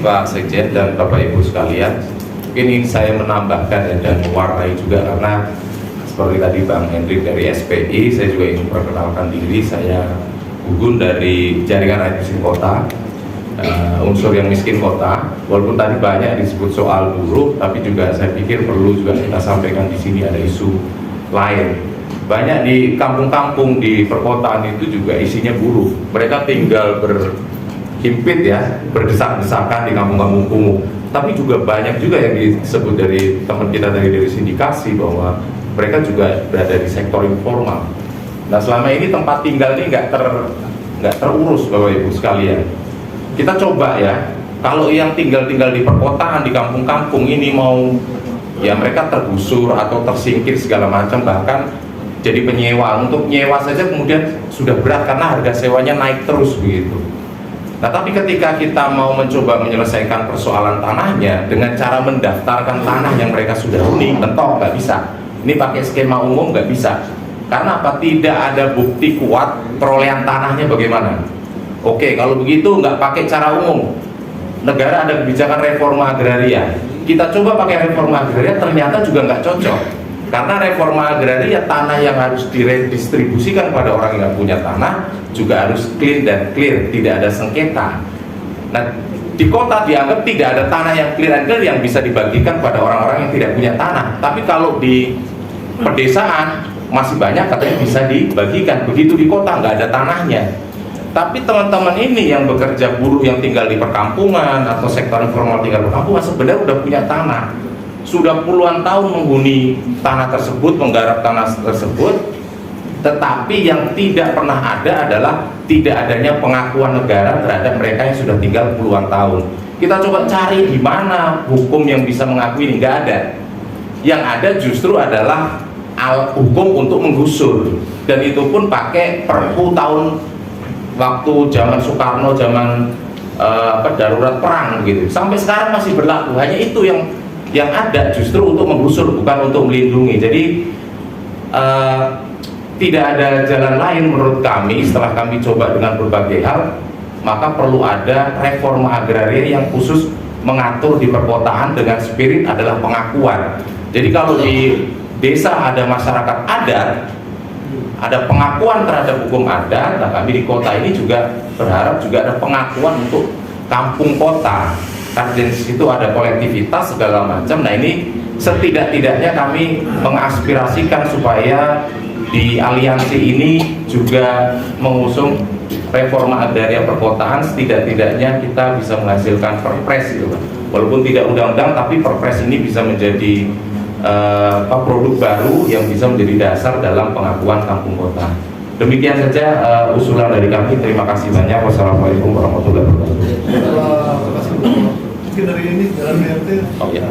Pak Sekjen dan Bapak Ibu sekalian. Mungkin ini saya menambahkan ya, dan mewarnai juga karena seperti tadi Bang Hendrik dari SPI, saya juga ingin perkenalkan diri. Saya Gugun dari Jaringan Rakyat Miskin Kota, unsur yang miskin kota. Walaupun tadi banyak disebut soal buruh, tapi juga saya pikir perlu juga kita sampaikan di sini ada isu lain. Banyak di kampung-kampung di perkotaan itu juga isinya buruh. Mereka tinggal berhimpit ya, berdesak-desakan di kampung-kampung kumuh. Tapi juga banyak juga yang disebut dari teman kita dari sindikasi bahwa mereka juga berada di sektor informal. Nah, selama ini tempat tinggal ini nggak terurus Bapak Ibu sekalian. Kita coba ya, kalau yang tinggal di perkotaan di kampung-kampung ini mau ya mereka tergusur atau tersingkir segala macam, bahkan jadi penyewa. Untuk nyewa saja kemudian sudah berat karena harga sewanya naik terus begitu. Nah, tapi ketika kita mau mencoba menyelesaikan persoalan tanahnya dengan cara mendaftarkan tanah yang mereka sudah huni, tentu nggak bisa. Ini pakai skema umum nggak bisa. Karena apa? Tidak ada bukti kuat perolehan tanahnya bagaimana. Oke, kalau begitu nggak pakai cara umum. Negara ada kebijakan reforma agraria. Kita coba pakai reforma agraria, ternyata juga nggak cocok. Karena reforma agraria, tanah yang harus diredistribusikan pada orang yang punya tanah juga harus clean dan clear, tidak ada sengketa. Nah, di kota dianggap tidak ada tanah yang clear dan clear yang bisa dibagikan pada orang-orang yang tidak punya tanah. Tapi kalau di pedesaan masih banyak katanya bisa dibagikan. Begitu di kota nggak ada tanahnya. Tapi teman-teman ini yang bekerja buruh yang tinggal di perkampungan atau sektor informal tinggal di perkampungan sebenarnya udah punya tanah. Sudah puluhan tahun menghuni tanah tersebut, menggarap tanah tersebut, tetapi yang tidak pernah ada adalah tidak adanya pengakuan negara terhadap mereka yang sudah tinggal puluhan tahun. Kita coba cari di mana hukum yang bisa mengakui ini, nggak ada. Yang ada justru adalah hukum untuk menggusur, dan itu pun pakai Perpu tahun waktu zaman Soekarno, zaman darurat perang gitu. Sampai sekarang masih berlaku. Hanya itu yang ada justru untuk menggusur, bukan untuk melindungi. Jadi tidak ada jalan lain menurut kami setelah kami coba dengan berbagai hal, maka perlu ada reforma agraria yang khusus mengatur di perkotaan dengan spirit adalah pengakuan. Jadi kalau di desa ada masyarakat adat, ada pengakuan terhadap hukum adat. Nah, kami di kota ini juga berharap juga ada pengakuan untuk kampung kota. Karena di situ ada kolektivitas segala macam. Nah, ini setidak-tidaknya kami mengaspirasikan supaya di aliansi ini juga mengusung reforma agraria perkotaan. Setidak-tidaknya kita bisa menghasilkan perpres gitu, walaupun tidak undang-undang, tapi perpres ini bisa menjadi produk baru yang bisa menjadi dasar dalam pengakuan kampung kota. Demikian saja usulan dari kami. Terima kasih banyak. Wassalamualaikum warahmatullahi wabarakatuh. Terima kasih. Mungkin dari ini jalan BRT. Oh ya.